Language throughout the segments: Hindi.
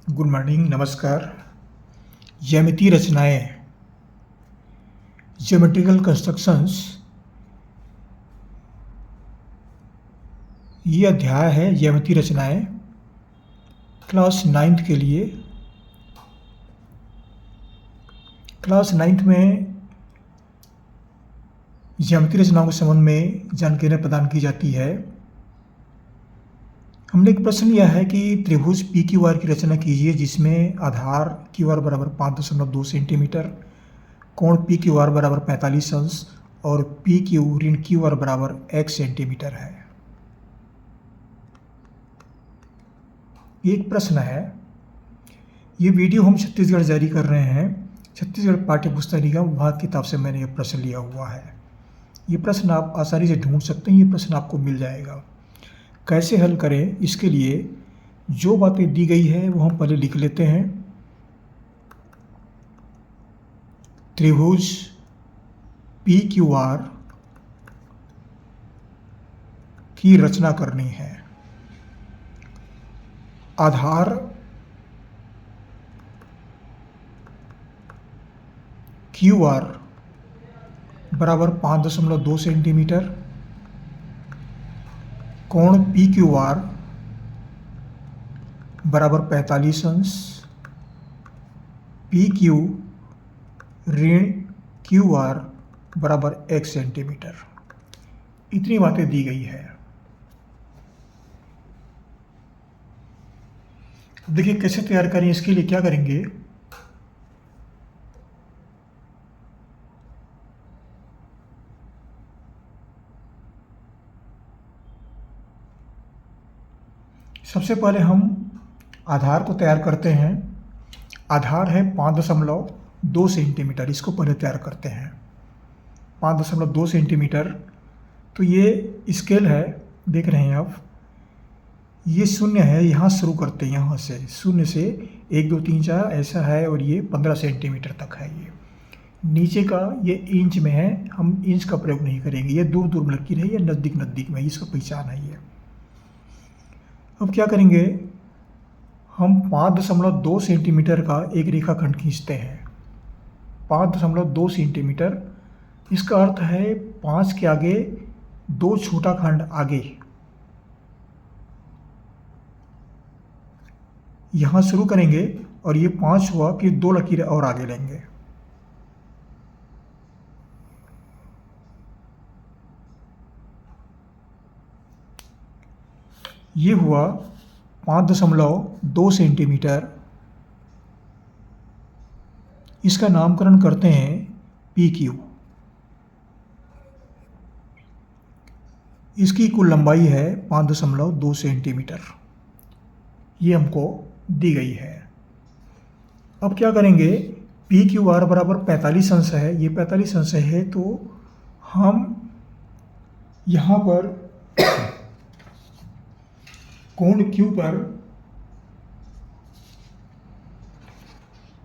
गुड मॉर्निंग, नमस्कार। ज्यामितीय रचनाएँ, ज्योमेट्रिकल कंस्ट्रक्शंस, ये अध्याय है ज्यामितीय रचनाएँ क्लास 9th के लिए। क्लास 9th में ज्यामितीय रचनाओं के संबंध में जानकारियाँ प्रदान की जाती है। हमने एक प्रश्न लिया है कि त्रिभुज पी क्यू आर की रचना कीजिए जिसमें आधार क्यू आर बराबर 5.2 सेंटीमीटर, कोण पी क्यू आर बराबर 45 अंश और पी क्यू ऋण क्यू आर बराबर x सेंटीमीटर है। ये एक प्रश्न है। ये वीडियो हम छत्तीसगढ़ जारी कर रहे हैं। छत्तीसगढ़ पाठ्य पुस्तक निगम विभाग की किताब से मैंने ये प्रश्न लिया हुआ है। ये प्रश्न आप आसानी से ढूंढ सकते हैं, ये प्रश्न आपको मिल जाएगा। कैसे हल करें, इसके लिए जो बातें दी गई है वो हम पहले लिख लेते हैं। त्रिभुज पी क्यू आर की रचना करनी है। आधार क्यू आर बराबर 5.2 सेंटीमीटर, कोण पी क्यू आर बराबर 45 अंश, पी क्यू ऋण क्यू आर बराबर x सेंटीमीटर। इतनी बातें दी गई है। देखिए कैसे तैयार करें। इसके लिए क्या करेंगे, सबसे पहले हम आधार को तैयार करते हैं। आधार है 5.2 सेंटीमीटर, इसको पहले तैयार करते हैं। 5.2 सेंटीमीटर, तो ये स्केल है, देख रहे हैं आप। ये शून्य है, यहाँ शुरू करते हैं, यहाँ से शून्य से 1 2 3 4 ऐसा है और ये 15 सेंटीमीटर तक है। ये नीचे का ये इंच में है, हम इंच का प्रयोग नहीं करेंगे। ये दूर दूर में लकीर है, ये नज़दीक नज़दीक में, इसका पहचान है ये। अब क्या करेंगे, हम 5.2 सेंटीमीटर का एक रेखाखंड खींचते हैं। 5.2 सेंटीमीटर, इसका अर्थ है 5 के आगे 2 छोटा खंड आगे। यहाँ शुरू करेंगे और ये 5 हुआ कि 2 लकीरें और आगे लेंगे। ये हुआ 5.2 सेंटीमीटर। इसका नामकरण करते हैं पी क्यू। इसकी कुल लंबाई है 5.2 सेंटीमीटर। ये हमको दी गई है। अब क्या करेंगे, पी क्यू आर बराबर 45 अंश है। ये 45 अंश है, तो हम यहाँ पर कोण क्यू पर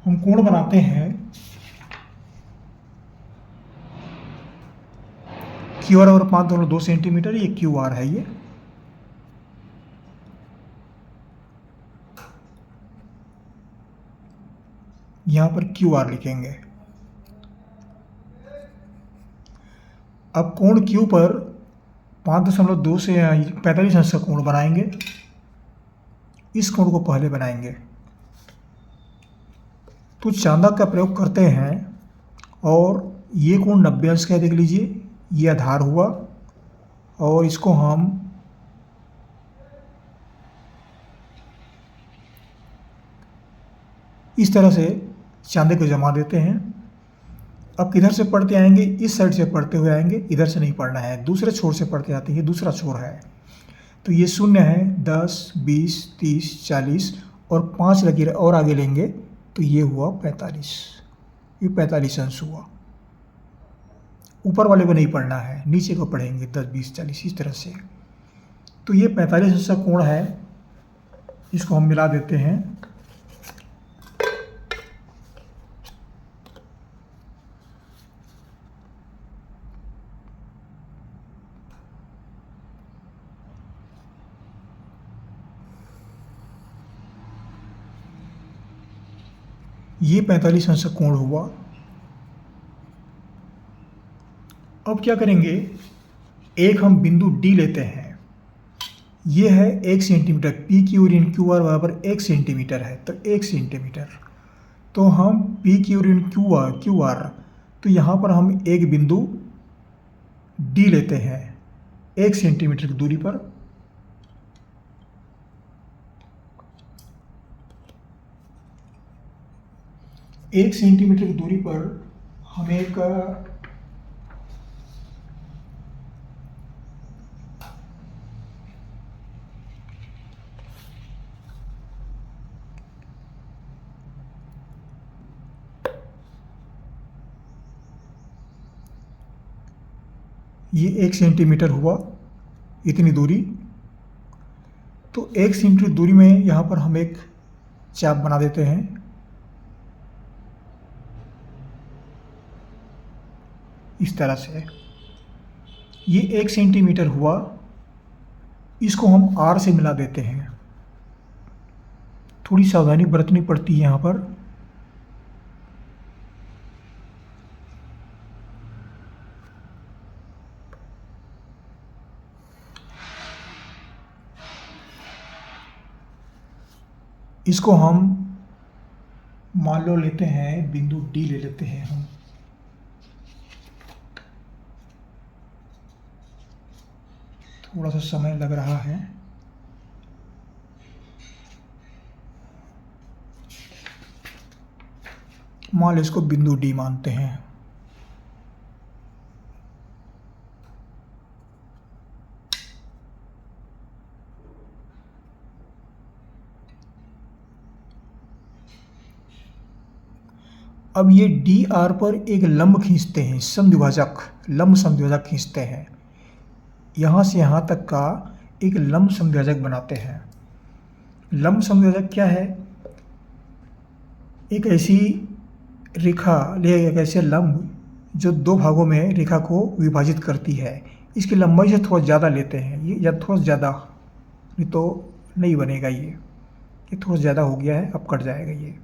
हम कोण बनाते हैं। क्यू आर और 5.2 सेंटीमीटर, ये क्यू आर है। ये यहाँ पर क्यू आर लिखेंगे। अब कोण क्यू पर 5.2 से 45 अंश का कोण बनाएंगे। इस कोण को पहले बनाएंगे, तो चांदक का प्रयोग करते हैं और ये कोण 90 अंश का देख लीजिए। ये आधार हुआ और इसको हम इस तरह से चांदे को जमा देते हैं। अब किधर से पढ़ते आएंगे, इस साइड से पढ़ते हुए आएंगे, इधर से नहीं पढ़ना है, दूसरे छोर से पढ़ते आते हैं। ये दूसरा छोर है, तो ये शून्य है। 10 20 30 40 और 5 लकीरें और आगे लेंगे, तो ये हुआ 45। ये 45 अंश हुआ। ऊपर वाले को नहीं पढ़ना है, नीचे को पढ़ेंगे 10 20 40 इस तरह से। तो ये 45 अंश का कोण है, इसको हम मिला देते हैं। ये 45 अंश का कोण हुआ। अब क्या करेंगे, एक हम बिंदु डी लेते हैं, ये है 1 सेंटीमीटर, पी क्यू ऋण क्यू आर बराबर 1 सेंटीमीटर है, तो 1 सेंटीमीटर। तो हम पी क्यू ऋण क्यू आर, तो यहाँ पर हम एक बिंदु डी लेते हैं 1 सेंटीमीटर की दूरी पर। एक सेंटीमीटर की दूरी पर हम एक ये 1 सेंटीमीटर हुआ इतनी दूरी। तो 1 सेंटीमीटर दूरी में यहाँ पर हम एक चाप बना देते हैं। इस तरह से ये 1 सेंटीमीटर हुआ, इसको हम R से मिला देते हैं। थोड़ी सावधानी बरतनी पड़ती है यहाँ पर। इसको हम मान लो लेते हैं, बिंदु डी ले लेते हैं हम। थोड़ा सा समय लग रहा है। मान लो इसको बिंदु डी मानते हैं। अब ये डी आर पर एक लंब खींचते हैं, लंब समद्विभाजक खींचते हैं। यहाँ से यहाँ तक का एक लंब समद्विभाजक बनाते हैं। लंब समद्विभाजक क्या है? एक ऐसी रेखा एक ऐसे लंब जो दो भागों में रेखा को विभाजित करती है। इसकी लंबाई से थोड़ा ज़्यादा लेते हैं, ये या थोड़ा ज़्यादा, नहीं तो नहीं बनेगा। ये थोड़ा ज़्यादा हो गया है, अब कट जाएगा ये।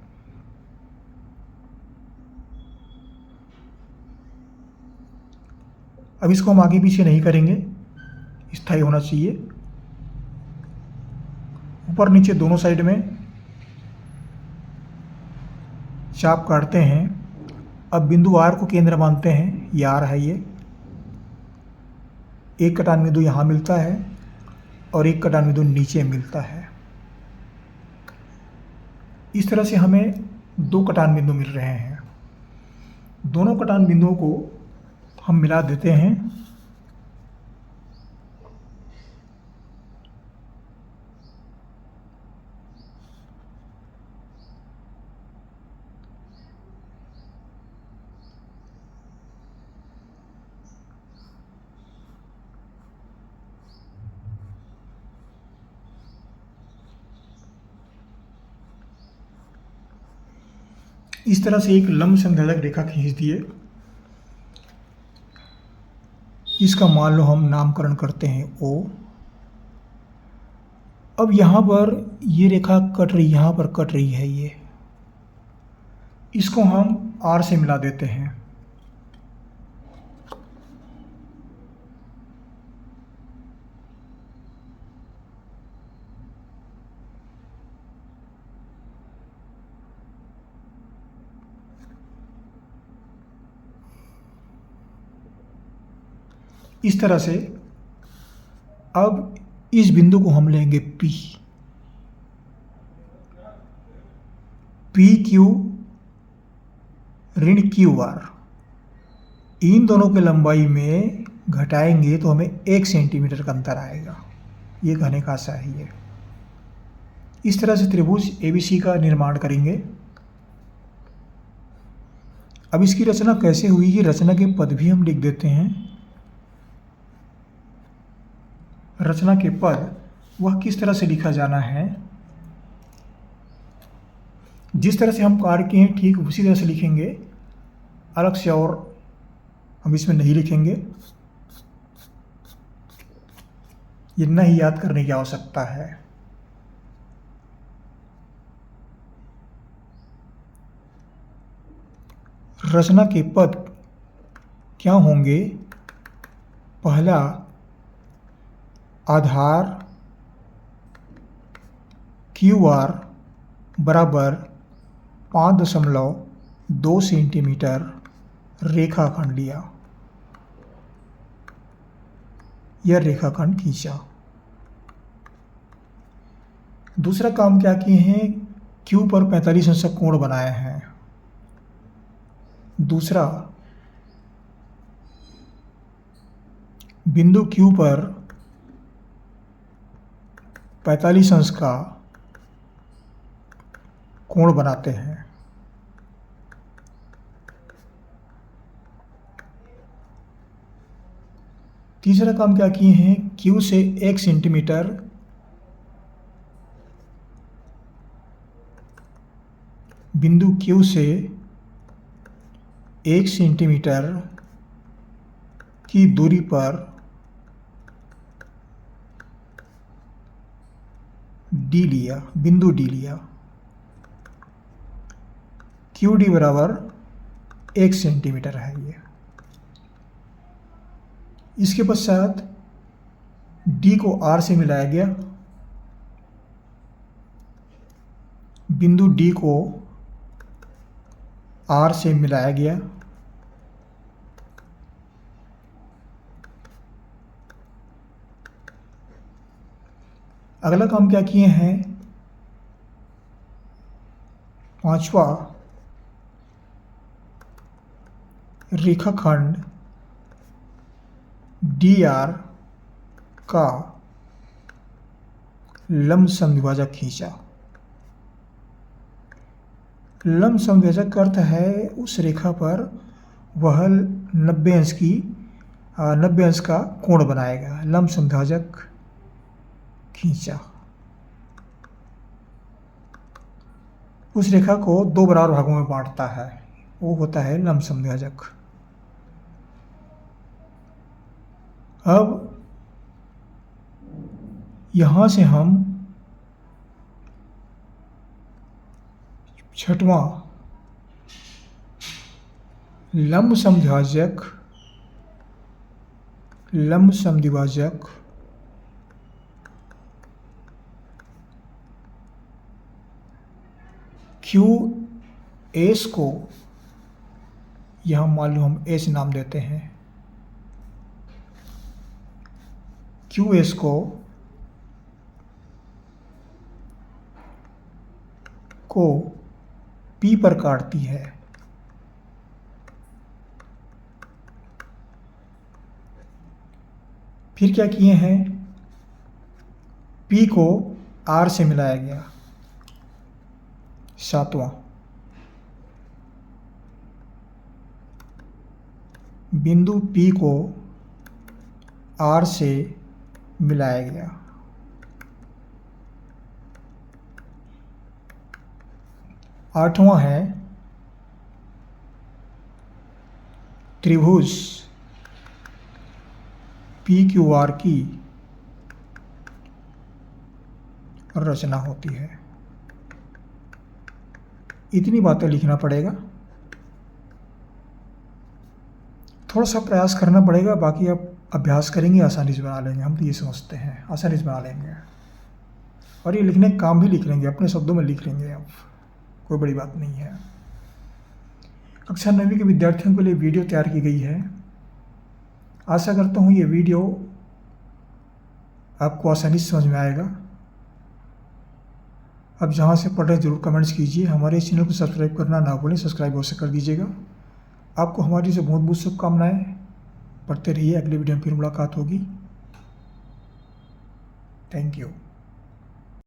अब इसको हम आगे पीछे नहीं करेंगे, स्थायी होना चाहिए। ऊपर नीचे दोनों साइड में चाप काटते हैं। अब बिंदु आर को केंद्र मानते हैं, ये आर है। ये एक कटान बिंदु यहाँ मिलता है और एक कटान बिंदु नीचे मिलता है। इस तरह से हमें दो कटान बिंदु मिल रहे हैं। दोनों कटान बिंदुओं को हम मिला देते हैं। इस तरह से एक लंब समद्विभाजक रेखा खींच दिए। इसका मान लो हम नामकरण करते हैं O। अब यहाँ पर ये रेखा कट रही, यहाँ पर कट रही है ये, इसको हम R से मिला देते हैं। इस तरह से अब इस बिंदु को हम लेंगे P। PQ ऋण QR, इन दोनों की लंबाई में घटाएंगे तो हमें 1 सेंटीमीटर का अंतर आएगा। ये कहने का आशा है ये। इस तरह से त्रिभुज ABC का निर्माण करेंगे। अब इसकी रचना कैसे हुई, ये रचना के पद भी हम लिख देते हैं। रचना के पद वह किस तरह से लिखा जाना है, जिस तरह से हम कार्य किए हैं ठीक उसी तरह से लिखेंगे, अलग से और हम इसमें नहीं लिखेंगे। इतना ही याद करने की आवश्यकता है। रचना के पद क्या होंगे? पहला आधार QR बराबर 5.2 सेंटीमीटर रेखाखंड लिया, यह रेखाखंड खींचा। दूसरा काम क्या किए हैं? Q पर 45 अंश का कोण बनाए हैं। दूसरा, बिंदु Q पर 45 अंश का कोण बनाते हैं। तीसरा काम क्या किए हैं? Q से 1 सेंटीमीटर बिंदु Q से 1 सेंटीमीटर की दूरी पर D लिया, बिंदु D लिया। QD बराबर 1 सेंटीमीटर है ये। इसके पश्चात D को R से मिलाया गया, बिंदु D को R से मिलाया गया। अगला काम क्या किए हैं? पांचवा, रेखाखंड DR का लंब समद्विभाजक खींचा। लंब समद्विभाजक का अर्थ है उस रेखा पर वह 90 अंश का कोण बनाएगा। लंब समद्विभाजक खींचा। उस रेखा को 2 बराबर भागों में बांटता है, वो होता है लंब समद्विभाजक। अब यहां से हम छठवां लंब समद्विभाजक QS को यहां मान लो हम S नाम देते हैं। QS को P पर काटती है। फिर क्या किए हैं? P को R से मिलाया गया। सातवां, बिंदु P को R से मिलाया गया। आठवां है त्रिभुज PQR की रचना होती है। इतनी बातें लिखना पड़ेगा, थोड़ा सा प्रयास करना पड़ेगा, बाकी आप अभ्यास करेंगे आसानी से बना लेंगे। हम तो ये समझते हैं आसानी से बना लेंगे, और ये लिखने का काम भी लिख लेंगे, अपने शब्दों में लिख लेंगे आप, कोई बड़ी बात नहीं है। कक्षा 9वीं के विद्यार्थियों के लिए वीडियो तैयार की गई है। आशा करता हूँ ये वीडियो आपको आसानी से समझ में आएगा। अब जहाँ से पढ़ रहे जरूर कमेंट्स कीजिए। हमारे इस चैनल को सब्सक्राइब करना ना भूलें, सब्सक्राइब अवश्य कर दीजिएगा। आपको हमारी से बहुत बहुत शुभकामनाएं। पढ़ते रहिए, अगले वीडियो में फिर मुलाकात होगी। Thank you.